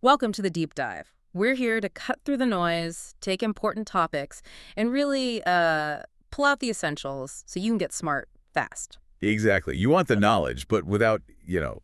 Welcome to the deep dive. We're here to cut through the noise, take important topics, and really pull out the essentials so you can get smart fast. Exactly. You want the knowledge, but without,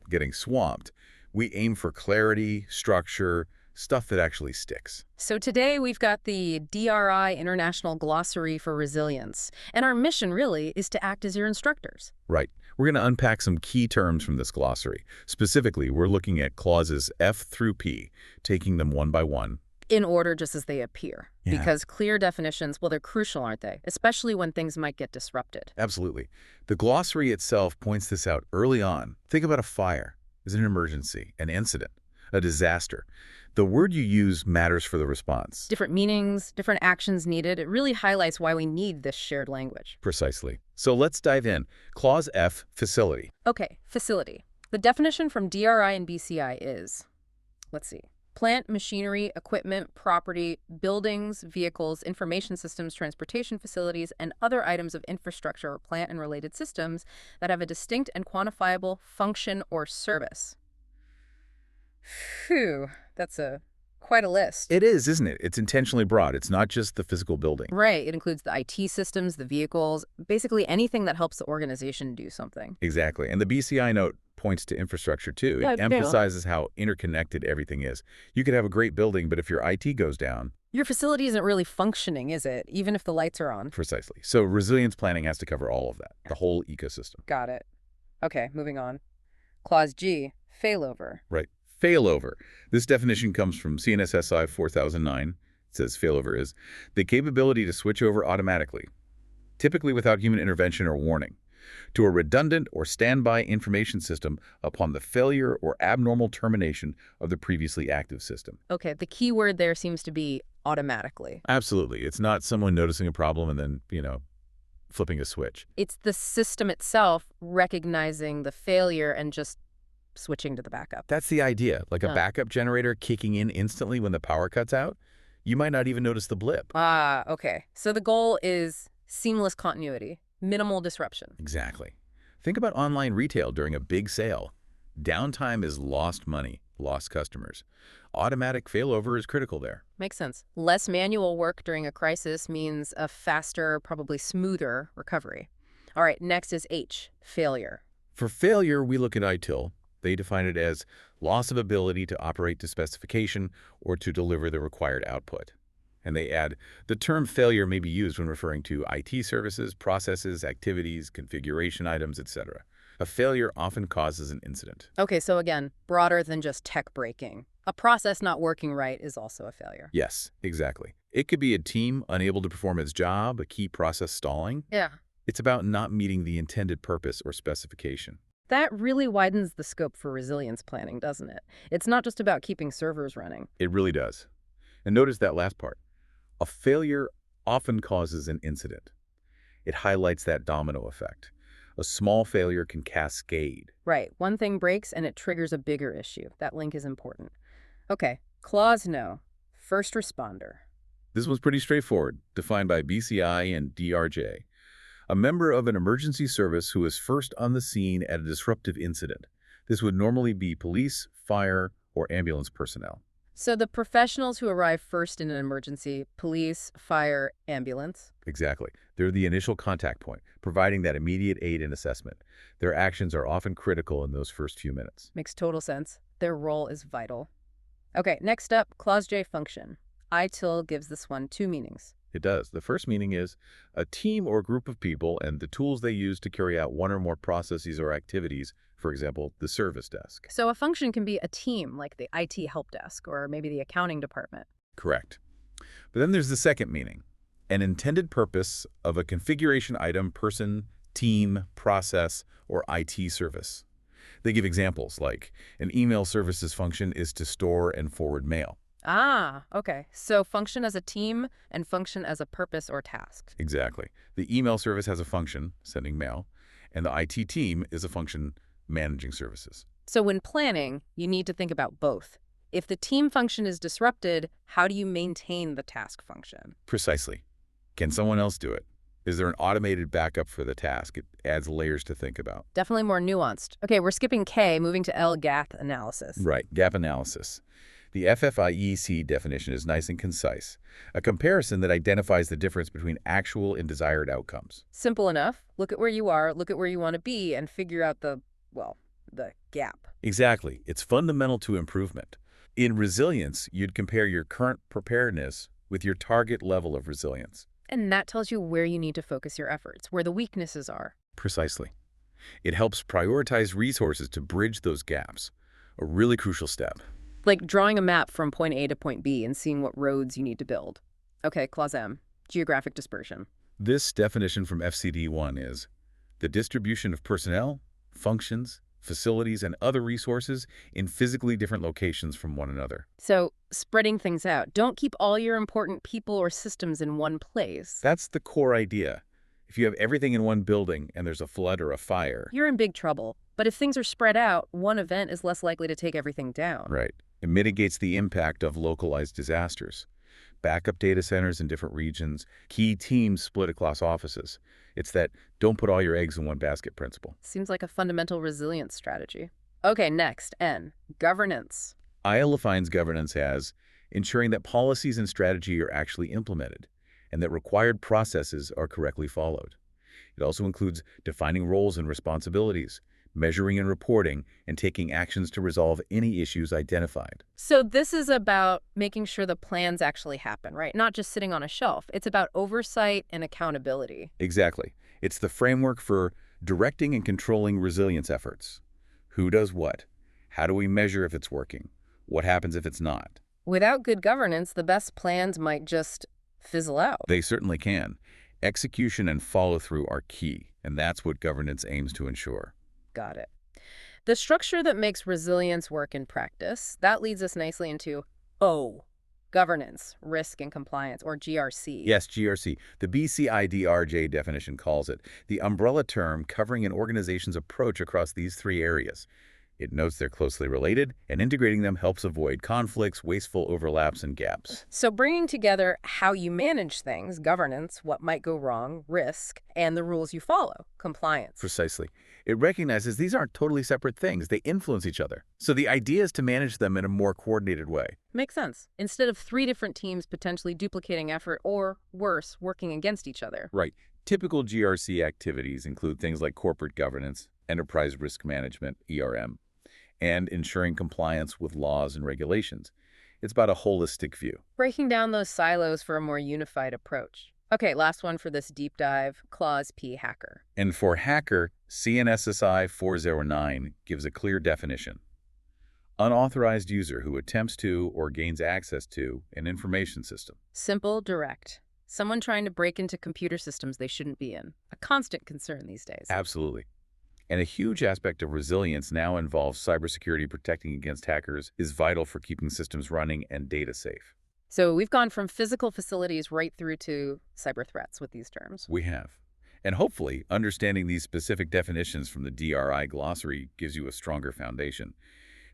getting swamped. We aim for clarity, structure, stuff that actually sticks. So today we've got the DRI International Glossary for Resilience, and our mission really is to act as your instructors. Right. We're going to unpack some key terms from this glossary. Specifically, we're looking at clauses F through P, taking them one by one. In order just as they appear. Yeah. Because clear definitions, well, they're crucial, aren't they? Especially when things might get disrupted. Absolutely. The glossary itself points this out early on. Think about a fire as an emergency, an incident, a disaster. The word you use matters for the response. Different meanings, different actions needed. It really highlights why we need this shared language. Precisely. So let's dive in. Clause F, facility. Okay, facility. The definition from DRI and BCI is, let's see, plant, machinery, equipment, property, buildings, vehicles, information systems, transportation facilities, and other items of infrastructure or plant and related systems that have a distinct and quantifiable function or service. Phew, that's quite a list. It is, isn't it? It's intentionally broad. It's not just the physical building. Right. It includes the IT systems, the vehicles, basically anything that helps the organization do something. Exactly. And the BCI note points to infrastructure, too. It emphasizes how interconnected everything is. You could have a great building, but if your IT goes down... Your facility isn't really functioning, is it? Even if the lights are on. Precisely. So resilience planning has to cover all of that, the whole ecosystem. Got it. Okay, moving on. Clause G, failover. Right. Failover. This definition comes from CNSSI 4009. It says failover is the capability to switch over automatically, typically without human intervention or warning, to a redundant or standby information system upon the failure or abnormal termination of the previously active system. Okay, the key word there seems to be automatically. Absolutely. It's not someone noticing a problem and then, flipping a switch. It's the system itself recognizing the failure and just switching to the backup. That's the idea, like a backup generator kicking in instantly when the power cuts out. You might not even notice the blip. Ah, okay. So the goal is seamless continuity, minimal disruption. Exactly. Think about online retail during a big sale. Downtime is lost money, lost customers. Automatic failover is critical there. Makes sense. Less manual work during a crisis means a faster, probably smoother recovery. All right, next is H, failure. For failure, we look at ITIL. They define it as loss of ability to operate to specification or to deliver the required output. And they add, the term failure may be used when referring to IT services, processes, activities, configuration items, etc. A failure often causes an incident. Okay, so again, broader than just tech breaking. A process not working right is also a failure. Yes, exactly. It could be a team unable to perform its job, a key process stalling. Yeah. It's about not meeting the intended purpose or specification. That really widens the scope for resilience planning, doesn't it? It's not just about keeping servers running. It really does. And notice that last part. A failure often causes an incident. It highlights that domino effect. A small failure can cascade. Right. One thing breaks and it triggers a bigger issue. That link is important. Okay. Clause no. First responder. This one's pretty straightforward, defined by BCI and DRJ. A member of an emergency service who is first on the scene at a disruptive incident. This would normally be police, fire, or ambulance personnel. So the professionals who arrive first in an emergency, police, fire, ambulance? Exactly. They're the initial contact point, providing that immediate aid and assessment. Their actions are often critical in those first few minutes. Makes total sense. Their role is vital. Okay, next up, Clause J, function. ITIL gives this one two meanings. It does. The first meaning is a team or group of people and the tools they use to carry out one or more processes or activities, for example, the service desk. So a function can be a team, like the IT help desk or maybe the accounting department. Correct. But then there's the second meaning, an intended purpose of a configuration item, person, team, process, or IT service. They give examples like an email services function is to store and forward mail. Ah, okay. So function as a team and function as a purpose or task. Exactly. The email service has a function, sending mail, and the IT team is a function, managing services. So when planning, you need to think about both. If the team function is disrupted, how do you maintain the task function? Precisely. Can someone else do it? Is there an automated backup for the task? It adds layers to think about. Definitely more nuanced. Okay, we're skipping K, moving to L, gap analysis. Right, gap analysis. The FFIEC definition is nice and concise, a comparison that identifies the difference between actual and desired outcomes. Simple enough. Look at where you are, look at where you want to be, and figure out well, the gap. Exactly. It's fundamental to improvement. In resilience, you'd compare your current preparedness with your target level of resilience. And that tells you where you need to focus your efforts, where the weaknesses are. Precisely. It helps prioritize resources to bridge those gaps, a really crucial step. Like drawing a map from point A to point B and seeing what roads you need to build. Okay, Clause M, geographic dispersion. This definition from FCD1 is the distribution of personnel, functions, facilities, and other resources in physically different locations from one another. So, spreading things out. Don't keep all your important people or systems in one place. That's the core idea. If you have everything in one building and there's a flood or a fire, You're in big trouble. But if things are spread out, one event is less likely to take everything down. right, it mitigates the impact of localized disasters. Backup data centers in different regions, key teams split across offices. It's that don't put all your eggs in one basket principle. Seems like a fundamental resilience strategy. Okay, next, N, governance. IA defines governance as ensuring that policies and strategy are actually implemented and that required processes are correctly followed. It also includes defining roles and responsibilities, measuring and reporting, and taking actions to resolve any issues identified. So this is about making sure the plans actually happen, right? Not just sitting on a shelf. It's about oversight and accountability. Exactly. It's the framework for directing and controlling resilience efforts. Who does what? How do we measure if it's working? What happens if it's not? Without good governance, the best plans might just fizzle out. They certainly can. Execution and follow-through are key, and that's what governance aims to ensure. Got it. The structure that makes resilience work in practice, that leads us nicely into O, governance, risk and compliance, or GRC. Yes, GRC. The BCIDRJ definition calls it the umbrella term covering an organization's approach across these three areas. It notes they're closely related, and integrating them helps avoid conflicts, wasteful overlaps, and gaps. So bringing together how you manage things, governance, what might go wrong, risk, and the rules you follow, compliance. Precisely. It recognizes these aren't totally separate things. They influence each other. So the idea is to manage them in a more coordinated way. Makes sense. Instead of three different teams potentially duplicating effort or, worse, working against each other. Right. Typical GRC activities include things like corporate governance, enterprise risk management, ERM, and ensuring compliance with laws and regulations. It's about a holistic view. Breaking down those silos for a more unified approach. Okay, last one for this deep dive, Clause P, hacker. And for hacker, CNSSI 409 gives a clear definition. Unauthorized user who attempts to or gains access to an information system. Simple, direct. Someone trying to break into computer systems they shouldn't be in. A constant concern these days. Absolutely. And a huge aspect of resilience now involves cybersecurity. Protecting against hackers is vital for keeping systems running and data safe. So we've gone from physical facilities right through to cyber threats with these terms. We have. And hopefully, understanding these specific definitions from the DRI glossary gives you a stronger foundation.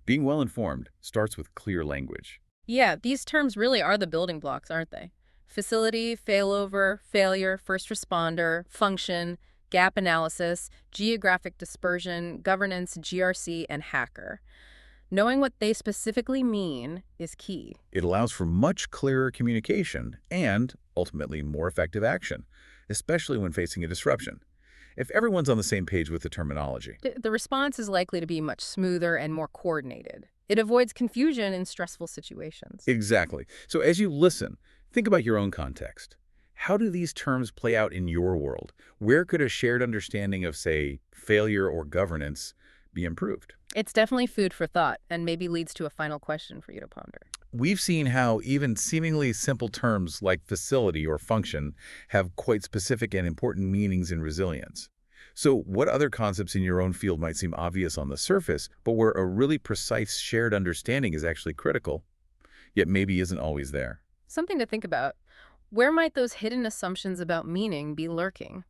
Being well-informed starts with clear language. Yeah, these terms really are the building blocks, aren't they? Facility, failover, failure, first responder, function, gap analysis, geographic dispersion, governance, GRC, and hacker. Knowing what they specifically mean is key. It allows for much clearer communication and, ultimately, more effective action, especially when facing a disruption. If everyone's on the same page with the terminology. The response is likely to be much smoother and more coordinated. It avoids confusion in stressful situations. Exactly. So as you listen, think about your own context. How do these terms play out in your world? Where could a shared understanding of, say, failure or governance be improved? It's definitely food for thought and maybe leads to a final question for you to ponder. We've seen how even seemingly simple terms like facility or function have quite specific and important meanings in resilience. So what other concepts in your own field might seem obvious on the surface, but where a really precise shared understanding is actually critical, yet maybe isn't always there? Something to think about. Where might those hidden assumptions about meaning be lurking?